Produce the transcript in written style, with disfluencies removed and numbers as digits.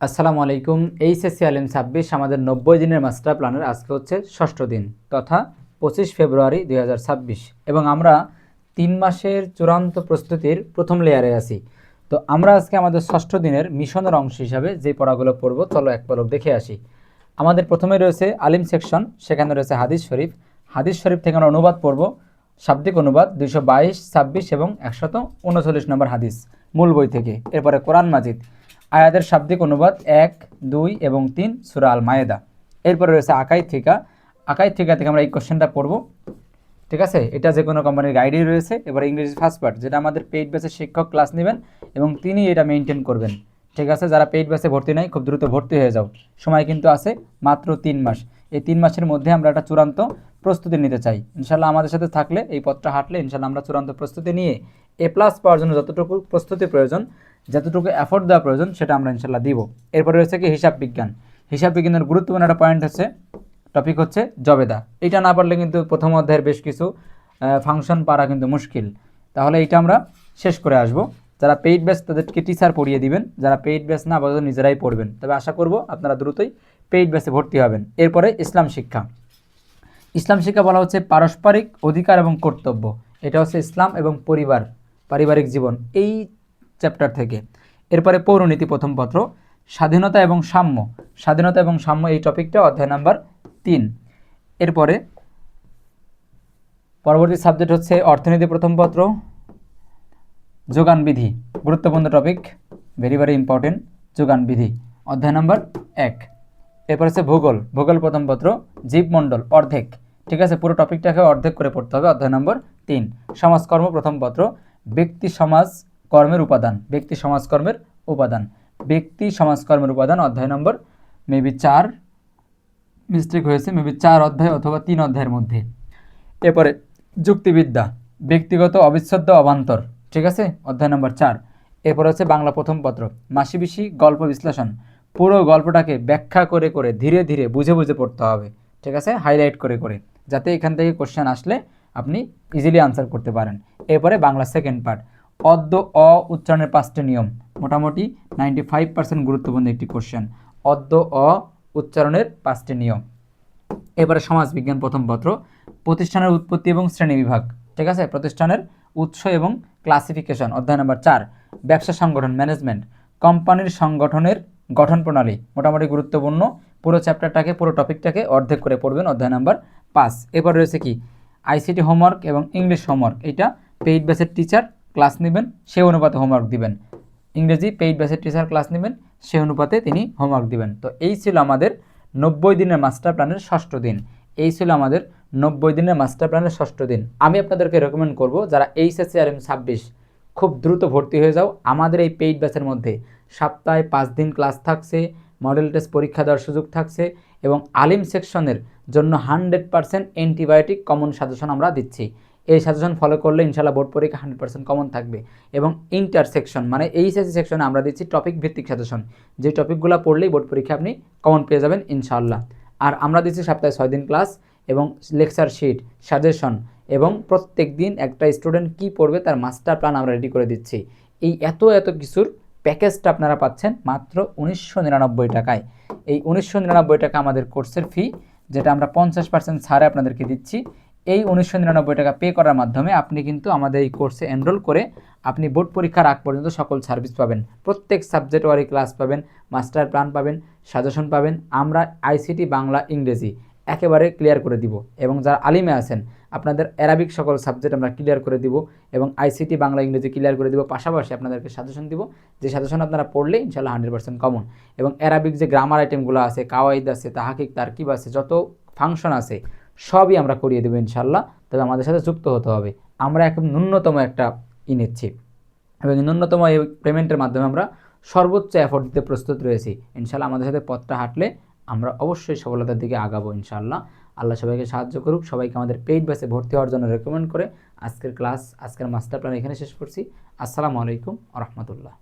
আসসালামু আলাইকুম। এইচএসসি আলিম ২৬ আমাদের ৯০ দিনের মাস্টার প্ল্যানের আজকে হচ্ছে ষষ্ঠ দিন তথা ২৫ ফেব্রুয়ারি ২০২৬ এবং আমরা ৩ মাসের চূড়ান্ত প্রস্তুতির প্রথম লেয়ারে আছি। তো আমরা আজকে আমাদের ষষ্ঠ দিনের মিশনের অংশ হিসাবে যে পড়াগুলো পড়ব চলো এক পলক দেখে আসি। আমাদের প্রথমে রয়েছে আলিম সেকশন, সেখানে রয়েছে হাদিস শরীফ। হাদিস শরীফ থেকে আমরা অনুবাদ পড়ব, শাব্দিক অনুবাদ ২২২, ২৬ এবং ১৩৯ নম্বর হাদিস মূল বই থেকে। এরপরে কোরআন মাজিদ আয়াতের শাব্দিক অনুবাদ ১, ২ এবং ৩ সূরা আল মায়েদা। এরপরে রয়েছে আকাইদ থিকা। আকাইদ থিকা থেকে আমরা এই কোশ্চেনটা পড়ব, ঠিক আছে। এটা যে কোনো কোম্পানির গাইডেই রয়েছে। এবার ইংরেজি ফার্স্ট পার্ট, যেটা আমাদের পেইড ব্যাচের শিক্ষক ক্লাস নেবেন এবং তিনি এটা মেনটেন করবেন, ঠিক আছে। যারা পেইড ব্যাচে ভর্তি নাই খুব দ্রুত ভর্তি হয়ে যাও, সময় কিন্তু আছে মাত্র ৩ মাস। এই ৩ মাসের মধ্যে আমরা একটা চূড়ান্ত প্রস্তুতি নিতে চাই। ইনশাল্লাহ আমাদের সাথে থাকলে, এই পথটা হাঁটলে ইনশাল্লাহ আমরা চূড়ান্ত প্রস্তুতি নিয়ে এ প্লাস পাওয়ার জন্য যতটুকু প্রস্তুতি প্রয়োজন, যতটুকু এফোর্ট দেওয়া প্রয়োজন, সেটা আমরা ইনশাল্লাহ দিব। এরপরে রয়েছে কি হিসাব বিজ্ঞান। হিসাব বিজ্ঞানের গুরুত্বপূর্ণ একটা পয়েন্ট হচ্ছে, টপিক হচ্ছে জবেদা। এটা না পারলে কিন্তু প্রথম অধ্যায়ের বেশ কিছু ফাংশন পারা কিন্তু মুশকিল। তাহলে এটা আমরা শেষ করে আসব। যারা পেইড ব্যাচ তাদেরকে টিচার পড়িয়ে দিবেন, যারা পেইড ব্যাচ না আপাতত নিজেরাই পড়বেন। তবে আশা করব আপনারা দ্রুতই পেইড ব্যাচে ভর্তি হবেন। এরপরে ইসলাম শিক্ষা। ইসলাম শিক্ষা বলা হচ্ছে পারস্পরিক অধিকার এবং কর্তব্য। এটা হচ্ছে ইসলাম এবং পরিবার, পারিবারিক জীবন, এই চ্যাপ্টার থেকে। এরপরে পৌরনীতি প্রথম পত্র, স্বাধীনতা এবং সাম্য। স্বাধীনতা এবং সাম্য এই টপিকটা অধ্যায় নাম্বার ৩। এরপরে পরবর্তী সাবজেক্ট হচ্ছে অর্থনীতি প্রথম পত্র, যোগান বিধি। গুরুত্বপূর্ণ টপিক, ভেরি ভেরি ইম্পর্টেন্ট। যোগান বিধি অধ্যায় নাম্বার ১। এরপর হচ্ছে ভূগোল। ভূগোল প্রথম পত্র, জীবমণ্ডল অর্ধেক, ঠিক আছে। পুরো টপিকটাকে অর্ধেক করে পড়তে হবে, অধ্যায় নম্বর ৩। সমাজকর্ম প্রথম পত্র, ব্যক্তি সমাজ কর্মের উপাদান। ব্যক্তি সমাজকর্মের উপাদান, ব্যক্তি সমাজকর্মের উপাদান অধ্যায় নম্বর মেবি ৪, মিস্টেক হয়েছে, মেবি ৪ অধ্যায় অথবা ৩ অধ্যায়ের মধ্যে। এরপরে যুক্তিবিদ্যা, ব্যক্তিগত অবিচ্ছেদ্য অবান্তর, ঠিক আছে, অধ্যায় নম্বর ৪। এরপর হচ্ছে বাংলা প্রথম পত্র, মাসিবিশি গল্প বিশ্লেষণ। পুরো গল্পটাকে ব্যাখ্যা করে করে ধীরে ধীরে বুঝে বুঝে পড়তে হবে, ঠিক আছে, হাইলাইট করে করে, যাতে এখান থেকে কোশ্চেন আসলে আপনি ইজিলি আনসার করতে পারেন। এরপরে বাংলা সেকেন্ড পার্ট, অদ্য অ উচ্চারণের ৫টি নিয়ম। মোটামুটি 95% গুরুত্বপূর্ণ একটি কোশ্চেন, অদ্য অ উচ্চারণের 5টি নিয়ম। এবারে সমাজবিজ্ঞান প্রথম পত্র, প্রতিষ্ঠানের উৎপত্তি এবং শ্রেণীবিভাগ, ঠিক আছে, প্রতিষ্ঠানের উৎস এবং ক্লাসিফিকেশন অধ্যায় নম্বর ৪। ব্যবসা সংগঠন ম্যানেজমেন্ট, কোম্পানির সংগঠনের গঠন প্রণালী, মোটামুটি গুরুত্বপূর্ণ। পুরো চ্যাপ্টারটাকে, পুরো টপিকটাকে অর্ধেক করে পড়বেন, অধ্যায় নাম্বার ৫। এরপর রয়েছে কি আইসিটি হোমওয়ার্ক এবং ইংলিশ হোমওয়ার্ক। এটা পেইড ব্যাচের টিচার ক্লাস নেবেন, সেই অনুপাতে হোমওয়ার্ক দিবেন। ইংরেজি পেইড ব্যাচের টিচার ক্লাস নেবেন, সেই অনুপাতে তিনি হোমওয়ার্ক দিবেন। তো এই ছিল আমাদের ৯০ দিনের মাস্টার প্ল্যানের ষষ্ঠ দিন। এই ছিল আমাদের ৯০ দিনের মাস্টার প্ল্যানের ষষ্ঠ দিন। আমি আপনাদেরকে রেকমেন্ড করব, যারা এইচএসসি আলিম ২৬ খুব দ্রুত ভর্তি হয়ে যাও আমাদের এই পেইড ব্যাচের মধ্যে। সপ্তাহে ৫ দিন ক্লাস থাকছে, মডেল টেস্ট পরীক্ষা দেওয়ার সুযোগ থাকছে এবং আলিম সেকশনের জন্য 100% অ্যান্টিবায়োটিক কমন সাজেশন আমরা দিচ্ছি। এই সাজেশন ফলো করলে ইনশাল্লাহ বোর্ড পরীক্ষা 100% কমন থাকবে। এবং ইন্টার সেকশন মানে এইচএসসি সেকশনে আমরা দিচ্ছি টপিক ভিত্তিক সাজেশন, যে টপিকগুলো পড়লেই বোর্ড পরীক্ষা আপনি কমন পেয়ে যাবেন ইনশাআল্লাহ। আর আমরা দিচ্ছি সপ্তাহে 6 দিন ক্লাস এবং লেকচার শিট, সাজেশন এবং প্রত্যেক দিন একটা স্টুডেন্ট কী পড়বে তার মাস্টার প্ল্যান আমরা রেডি করে দিচ্ছি। এই এত কিছুর প্যাকেজটা আপনারা পাচ্ছেন মাত্র ১৯৯৯ টাকায়। এই ১৯৯৯ টাকা আমাদের কোর্সের ফি, যেটা আমরা 50% ছাড়ে আপনাদেরকে দিচ্ছি। এই ১৯৯৯ টাকা পে করার মাধ্যমে আপনি কিন্তু আমাদের এই কোর্সে এনরোল করে আপনি বোর্ড পরীক্ষার আগ পর্যন্ত সকল সার্ভিস পাবেন। প্রত্যেক সাবজেক্ট ওয়ারি ক্লাস পাবেন, মাস্টার প্ল্যান পাবেন, সাজেশন পাবেন। আমরা আইসিটি বাংলা ইংরেজি একেবারে ক্লিয়ার করে দিব এবং যারা আলিমে আছেন আপনাদের অ্যারাবিক সকল সাবজেক্ট আমরা ক্লিয়ার করে দিব এবং আইসিটি বাংলা ইংরেজি ক্লিয়ার করে দিব। পাশাপাশি আপনাদেরকে সাজেশন দিব, যে সাজেশন আপনারা পড়লে ইনশাআল্লাহ 100% কমন। এবং অ্যারাবিক যে গ্রামার আইটেমগুলো আছে, কাওয়াইদ আছে, তাহাকিক, তারকিব আছে, যত ফাংশন আছে সবই আমরা করিয়ে দেবো ইনশাআল্লাহ। তবে আমাদের সাথে যুক্ত হতে হবে। আমরা একদম ন্যূনতম একটা নিচ্ছি এবং ন্যূনতম এই পেমেন্টের মাধ্যমে আমরা সর্বোচ্চ এফোর্ট দিতে প্রস্তুত রয়েছি ইনশাআল্লাহ। আমাদের সাথে পথটা হাঁটলে আমরা অবশ্যই সফলতার দিকে আগাবো ইনশাআল্লাহ। আল্লাহ সবাইকে সাহায্য করুক। সবাইকে আমাদের পেইড ব্যাচে ভর্তি হওয়ার জন্য রেকমেন্ড করে আজকের ক্লাস, আজকের মাস্টার প্ল্যান এখানে শেষ করছি। আসসালামু আলাইকুম ওয়া রাহমাতুল্লাহ।